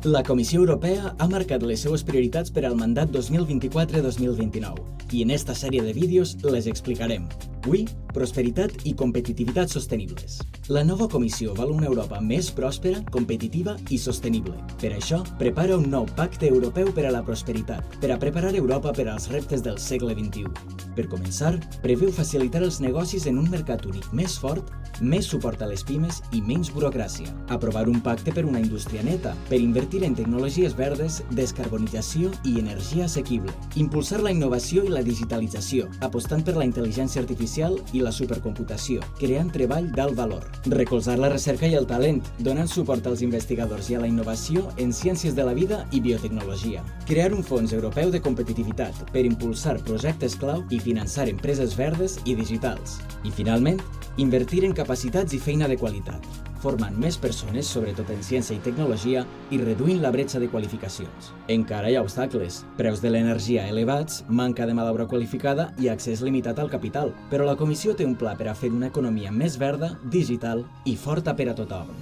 La Comissió Europea ha marcat les seues prioritats per al mandat 2024-2029 i en esta sèrie de vídeos les explicarem. Avui, prosperitat i competitivitat sostenibles. La nova Comissió vol una Europa més pròspera, competitiva i sostenible. Per això, prepara un nou pacte europeu per a la prosperitat, per a preparar Europa per als reptes del segle XXI. Per començar, preveu facilitar els negocis en un mercat únic més fort, més suport a les pimes i menys burocràcia. Aprovar un pacte per una indústria neta, per invertir en tecnologies verdes, descarbonització i energia assequible. Impulsar la innovació i la digitalització, apostant per la intel·ligència artificial i la supercomputació, creant treball d'alt valor. Recolzar la recerca i el talent, donant suport als investigadors i a la innovació en ciències de la vida i biotecnologia. Crear un fons europeu de competitivitat per impulsar projectes clau i finançar empreses verdes i digitals. I finalment, invertir en capacitats i feina de qualitat, formant més persones, sobretot en ciència i tecnologia, i reduint la bretxa de qualificacions. Encara hi ha obstacles, preus de l'energia elevats, manca de mà d'obra qualificada i accés limitat al capital, però la Comissió té un pla per a fer una economia més verda, digital i forta per a tothom.